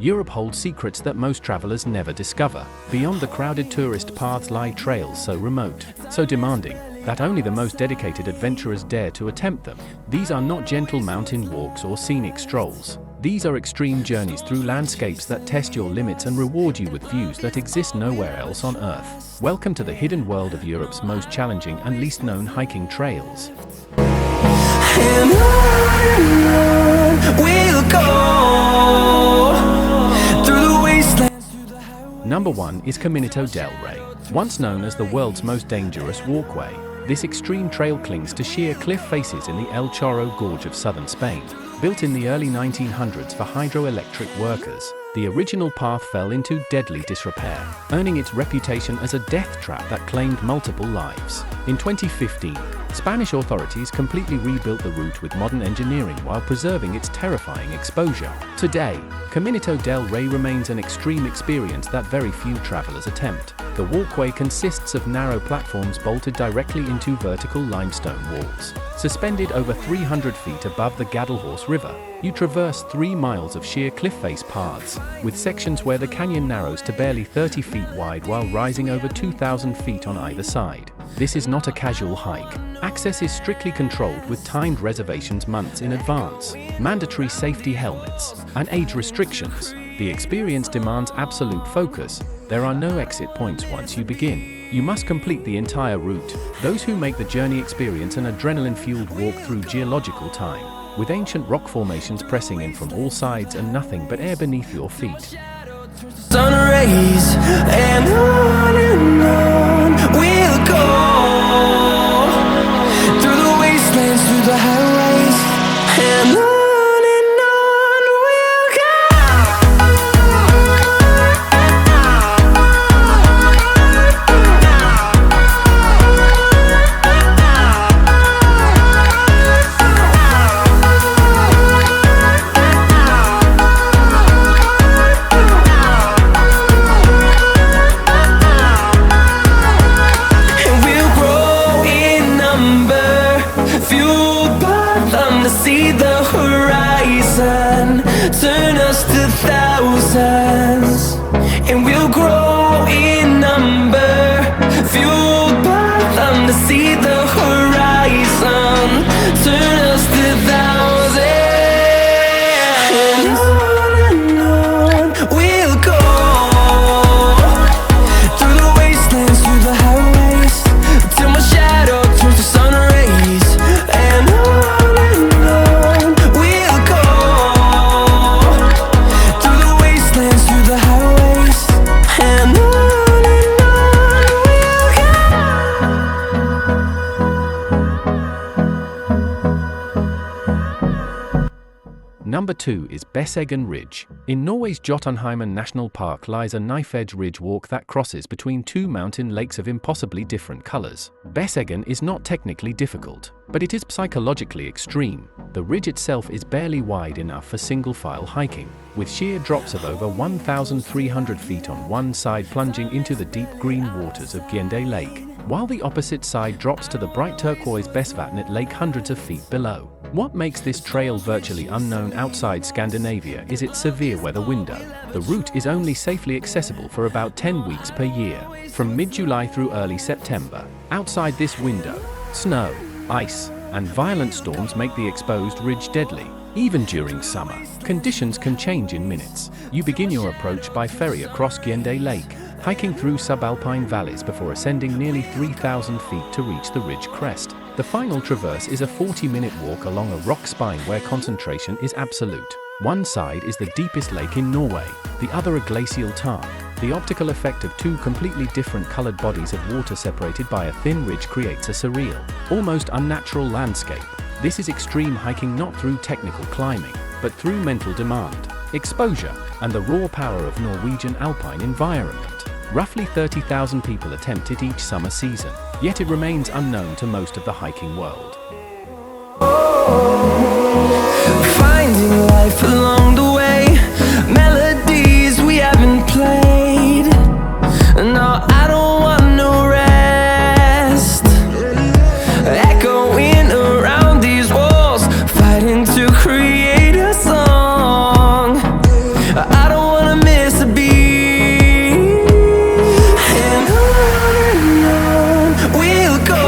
Europe holds secrets that most travelers never discover. Beyond the crowded tourist paths lie trails so remote, so demanding, that only the most dedicated adventurers dare to attempt them. These are not gentle mountain walks or scenic strolls. These are extreme journeys through landscapes that test your limits and reward you with views that exist nowhere else on Earth. Welcome to the hidden world of Europe's most challenging and least known hiking trails. And on we'll go through the wastelands. Number 1 is Caminito del Rey. Once known as the world's most dangerous walkway, this extreme trail clings to sheer cliff faces in the El Chorro gorge of southern Spain. Built in the early 1900s for hydroelectric workers, the original path fell into deadly disrepair, earning its reputation as a death trap that claimed multiple lives. In 2015, Spanish authorities completely rebuilt the route with modern engineering while preserving its terrifying exposure. Today, Caminito del Rey remains an extreme experience that very few travelers attempt. The walkway consists of narrow platforms bolted directly into vertical limestone walls. Suspended over 300 feet above the Guadalhorce River, you traverse 3 miles of sheer cliff face paths, with sections where the canyon narrows to barely 30 feet wide while rising over 2,000 feet on either side. This is not a casual hike. Access is strictly controlled with timed reservations months in advance, mandatory safety helmets, and age restrictions. The experience demands absolute focus. There are no exit points once you begin. You must complete the entire route. Those who make the journey experience an adrenaline-fueled walk through geological time, with ancient rock formations pressing in from all sides and nothing but air beneath your feet. Sun rays and on we'll go through the wastelands, through the highways, and on we'll go. See the horizon turn us to thousands, and we'll grow in number, fueled by them to see the horizon turn us to thousands, and on we'll go through the wastelands, through the highways, till my shadow turns to sun rays, and on Number 2 is Besseggen Ridge. In Norway's Jotunheimen National Park lies a knife-edge ridge walk that crosses between 2 mountain lakes of impossibly different colors. Besseggen is not technically difficult, but it is psychologically extreme. The ridge itself is barely wide enough for single-file hiking, with sheer drops of over 1,300 feet on one side plunging into the deep green waters of Gjende Lake, while the opposite side drops to the bright turquoise Besvatnet Lake hundreds of feet below. What makes this trail virtually unknown outside Scandinavia is its severe weather window. The route is only safely accessible for about 10 weeks per year, from mid-July through early September. Outside this window, snow, ice, and violent storms make the exposed ridge deadly. Even during summer, conditions can change in minutes. You begin your approach by ferry across Gjende Lake, hiking through subalpine valleys before ascending nearly 3,000 feet to reach the ridge crest. The final traverse is a 40-minute walk along a rock spine where concentration is absolute. One side is the deepest lake in Norway, the other a glacial tarn. The optical effect of 2 completely different colored bodies of water separated by a thin ridge creates a surreal, almost unnatural landscape. This is extreme hiking not through technical climbing, but through mental demand, exposure, and the raw power of Norwegian Alpine environment. Roughly 30,000 people attempt it each summer season, yet it remains unknown to most of the hiking world. Finding life along the way, melodies we haven't played. No, I don't want no rest. Echoing around these walls, fighting to create a song. I don't go.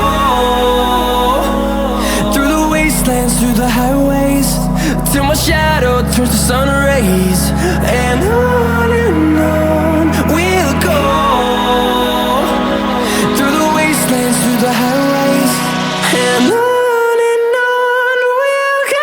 Through the wastelands, through the highways, till my shadow turns to sun rays. And on we'll go. Through the wastelands, through the highways, and on we'll go.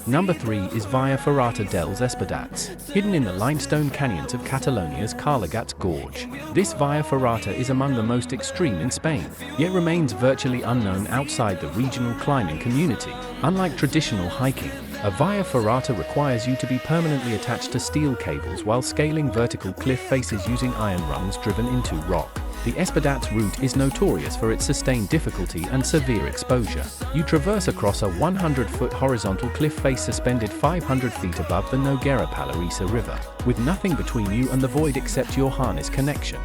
Number 3 is Vía Ferrata dels Espadats, hidden in the limestone canyons of Catalonia's Espadats Gorge. This Vía Ferrata is among the most extreme in Spain, yet remains virtually unknown outside the regional climbing community. Unlike traditional hiking, a Vía Ferrata requires you to be permanently attached to steel cables while scaling vertical cliff faces using iron rungs driven into rock. The Espadats route is notorious for its sustained difficulty and severe exposure. You traverse across a 100-foot horizontal cliff face suspended 500 feet above the Noguera Palarisa River, with nothing between you and the void except your harness connection.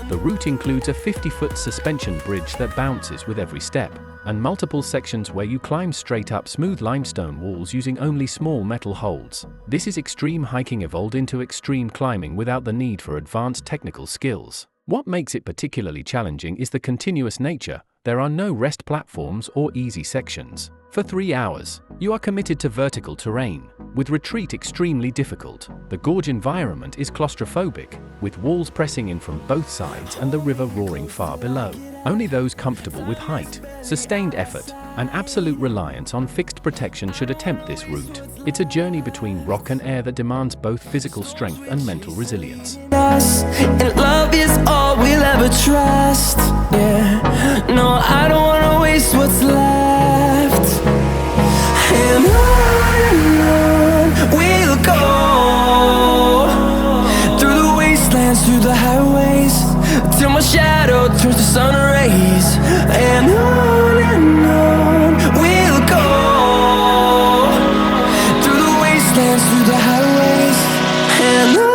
The route includes a 50-foot suspension bridge that bounces with every step, and multiple sections where you climb straight up smooth limestone walls using only small metal holds. This is extreme hiking evolved into extreme climbing without the need for advanced technical skills. What makes it particularly challenging is the continuous nature. There are no rest platforms or easy sections. For 3 hours, you are committed to vertical terrain, with retreat extremely difficult. The gorge environment is claustrophobic, with walls pressing in from both sides and the river roaring far below. Only those comfortable with height, sustained effort, and absolute reliance on fixed protection should attempt this route. It's a journey between rock and air that demands both physical strength and mental resilience. And love is all we'll ever trust. Yeah, no, I don't wanna waste what's left. And on we'll go. Through the wastelands, through the highways, till my shadow turns to sun rays. And on we'll go. Through the wastelands, through the highways, and on.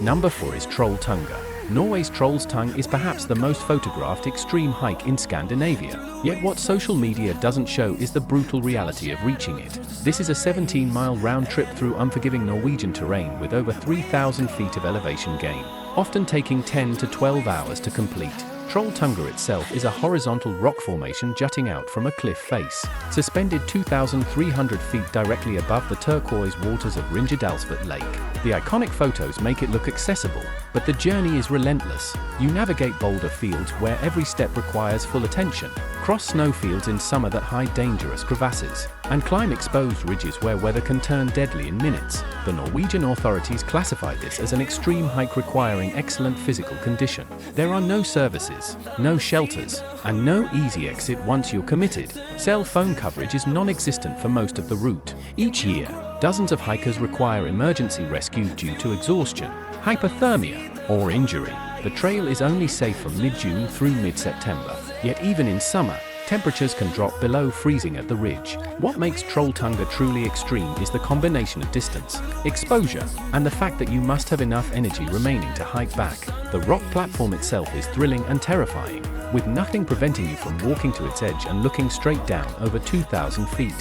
Number 4 is Trolltunga. Norway's Trolltunga is perhaps the most photographed extreme hike in Scandinavia. Yet what social media doesn't show is the brutal reality of reaching it. This is a 17-mile round trip through unforgiving Norwegian terrain with over 3,000 feet of elevation gain, often taking 10 to 12 hours to complete. Trolltunga itself is a horizontal rock formation jutting out from a cliff face, suspended 2,300 feet directly above the turquoise waters of Ringedalsfjord Lake. The iconic photos make it look accessible, but the journey is relentless. You navigate boulder fields where every step requires full attention, cross snowfields in summer that hide dangerous crevasses, and climb exposed ridges where weather can turn deadly in minutes. The Norwegian authorities classify this as an extreme hike requiring excellent physical condition. There are no services, no shelters, and no easy exit once you're committed. Cell phone coverage is non-existent for most of the route. Each year, dozens of hikers require emergency rescue due to exhaustion, hypothermia, or injury. The trail is only safe from mid-June through mid-September, yet even in summer, temperatures can drop below freezing at the ridge. What makes Trolltunga truly extreme is the combination of distance, exposure, and the fact that you must have enough energy remaining to hike back. The rock platform itself is thrilling and terrifying, with nothing preventing you from walking to its edge and looking straight down over 2,000 feet.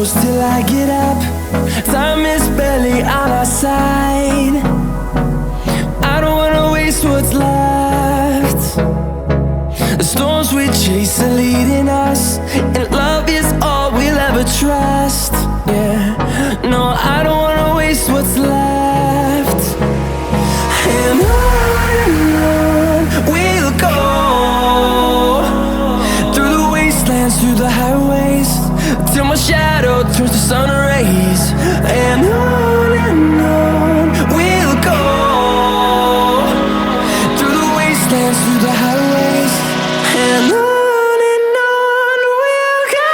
close till I get up. Time is barely on our side. I don't wanna waste what's left. The storms we chase are leading us, and love is all we'll ever trust. Yeah, no, I don't wanna waste what's left. And on we'll go, through the wastelands, through the highways, till my shadow turns to sun rays. And on we'll go, through the wastelands, through the highways, and on we'll go.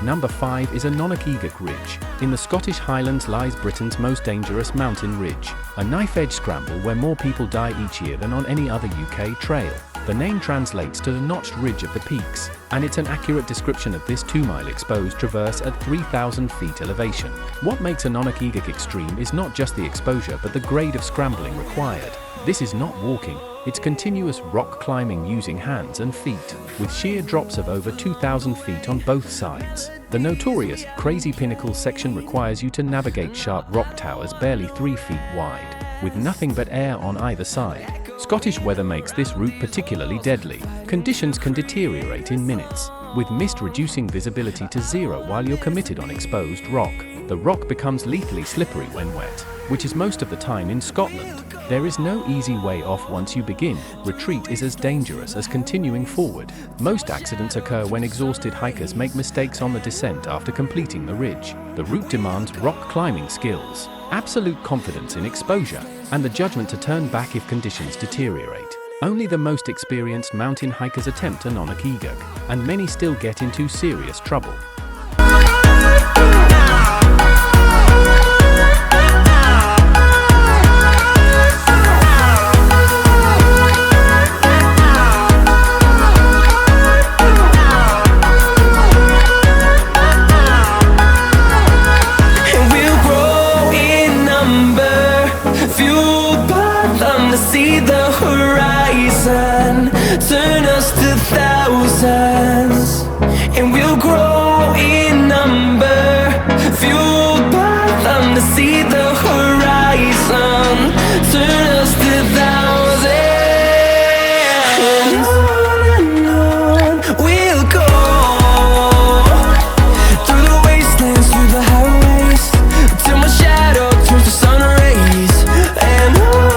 Number 5 is Aonach Eagach Ridge. In the Scottish Highlands lies Britain's most dangerous mountain ridge, a knife-edge scramble where more people die each year than on any other UK trail. The name translates to the notched ridge of the peaks, and it's an accurate description of this 2-mile exposed traverse at 3,000 feet elevation. What makes Aonach Eagach extreme is not just the exposure but the grade of scrambling required. This is not walking, it's continuous rock climbing using hands and feet, with sheer drops of over 2,000 feet on both sides. The notorious Crazy Pinnacle section requires you to navigate sharp rock towers barely 3 feet wide, with nothing but air on either side. Scottish weather makes this route particularly deadly. Conditions can deteriorate in minutes, with mist reducing visibility to zero while you're committed on exposed rock. The rock becomes lethally slippery when wet, which is most of the time in Scotland. There is no easy way off once you begin. Retreat is as dangerous as continuing forward. Most accidents occur when exhausted hikers make mistakes on the descent after completing the ridge. The route demands rock climbing skills, absolute confidence in exposure, and the judgment to turn back if conditions deteriorate. Only the most experienced mountain hikers attempt Aonach Eagach, and many still get into serious trouble. See the horizon turn us to thousands, and we'll grow in number, fueled by them to see the horizon turn us to thousands. And on we'll go, through the wastelands, through the highways, till my shadow turns to sun rays. And on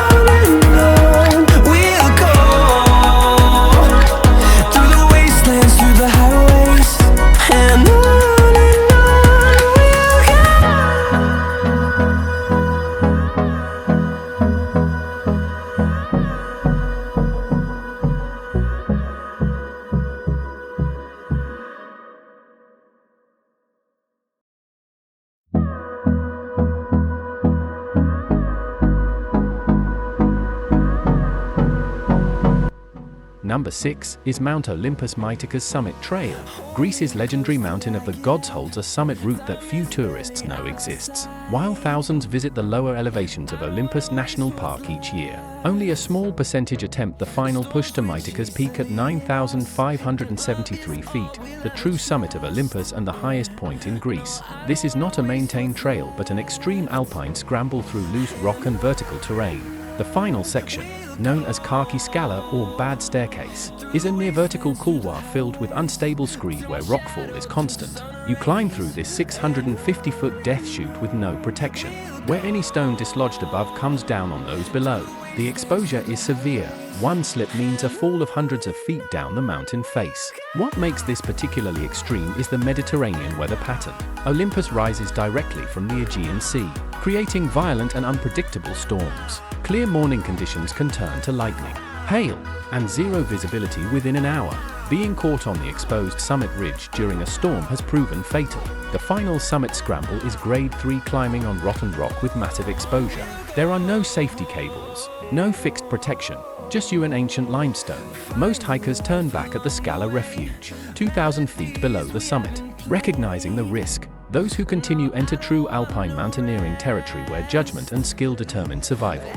Number 6 is Mount Olympus Mytikas Summit Trail. Greece's legendary mountain of the gods holds a summit route that few tourists know exists. While thousands visit the lower elevations of Olympus National Park each year, only a small percentage attempt the final push to Mytikas Peak at 9,573 feet, the true summit of Olympus and the highest point in Greece. This is not a maintained trail but an extreme alpine scramble through loose rock and vertical terrain. The final section, known as Khaki Scala or Bad Staircase, is a near-vertical couloir filled with unstable screed where rockfall is constant. You climb through this 650-foot death chute with no protection, where any stone dislodged above comes down on those below. The exposure is severe. One slip means a fall of hundreds of feet down the mountain face. What makes this particularly extreme is the Mediterranean weather pattern. Olympus rises directly from the Aegean Sea, creating violent and unpredictable storms. Clear morning conditions can turn to lightning, hail, and zero visibility within an hour. Being caught on the exposed summit ridge during a storm has proven fatal. The final summit scramble is grade 3 climbing on rotten rock with massive exposure. There are no safety cables, no fixed protection, just you and ancient limestone. Most hikers turn back at the Scala Refuge, 2,000 feet below the summit. Recognizing the risk, those who continue enter true alpine mountaineering territory where judgment and skill determine survival.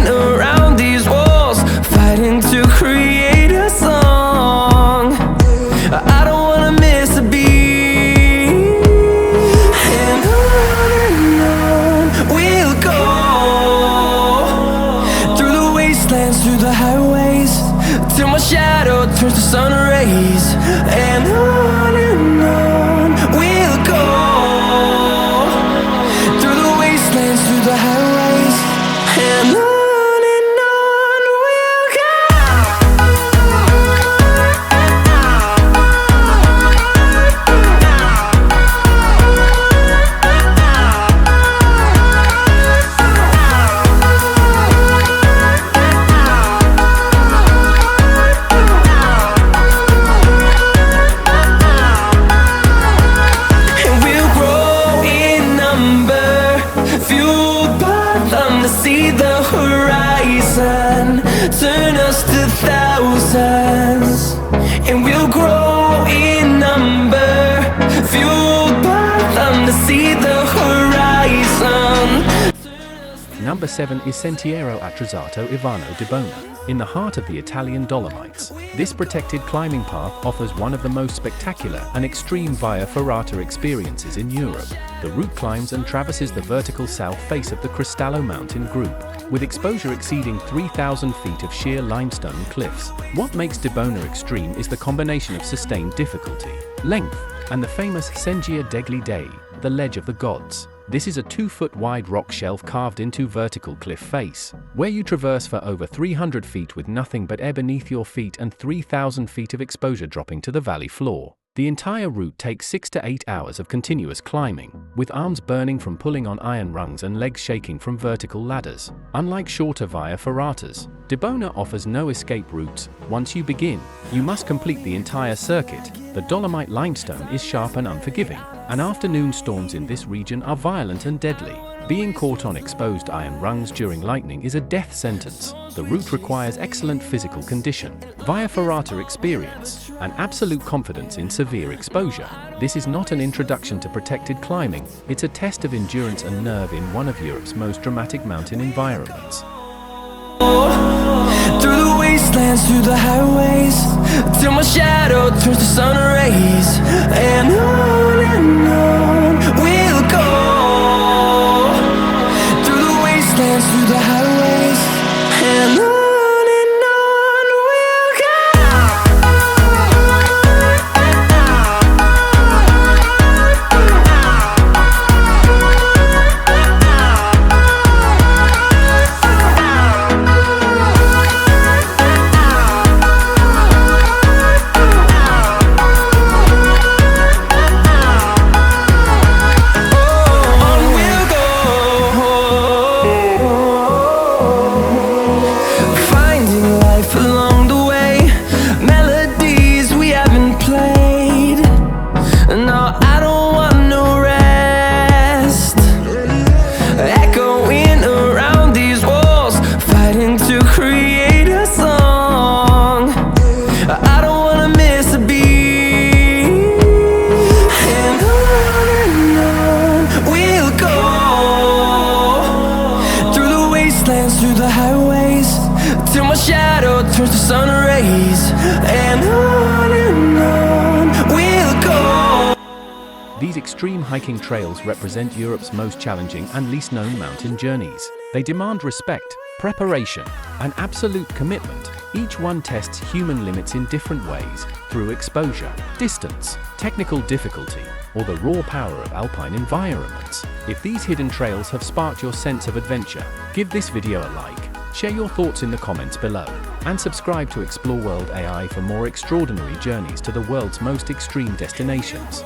Around these walls, fighting to create a song. I don't wanna miss a beat. sun rays, and on we'll go, through the wastelands, through the highways, and on we'll go. See the horizon, turn us to thousands, and we'll grow in number, fueled by them to see the horizon. Number 7 is Sentiero Attrezzato Ivano Dibona, in the heart of the Italian Dolomites. This protected climbing path offers one of the most spectacular and extreme Via Ferrata experiences in Europe. The route climbs and traverses the vertical south face of the Cristallo mountain group, with exposure exceeding 3,000 feet of sheer limestone cliffs. What makes Dibona extreme is the combination of sustained difficulty, length, and the famous Sentiero Attrezzato Ivano Dibona, the Ledge of the Gods. This is a 2-foot wide rock shelf carved into vertical cliff face, where you traverse for over 300 feet with nothing but air beneath your feet and 3,000 feet of exposure dropping to the valley floor. The entire route takes 6 to 8 hours of continuous climbing, with arms burning from pulling on iron rungs and legs shaking from vertical ladders. Unlike shorter Via Ferratas, Dibona offers no escape routes. Once you begin, you must complete the entire circuit. The Dolomite limestone is sharp and unforgiving, and afternoon storms in this region are violent and deadly. Being caught on exposed iron rungs during lightning is a death sentence. The route requires excellent physical condition, Via Ferrata experience, and absolute confidence in severe exposure. This is not an introduction to protected climbing, it's a test of endurance and nerve in one of Europe's most dramatic mountain environments. Through the wastelands, through the highways, till my shadow turns to sun rays, and on we'll go. Through the highways, and on we'll go. Through the highways, till my shadow turns to sun rays, and on we'll go. These extreme hiking trails represent Europe's most challenging and least known mountain journeys. They demand respect, preparation, and absolute commitment. Each one tests human limits in different ways, through exposure, distance, technical difficulty, or the raw power of alpine environments. If these hidden trails have sparked your sense of adventure, give this video a like, share your thoughts in the comments below, and subscribe to ExploreWorld AI for more extraordinary journeys to the world's most extreme destinations.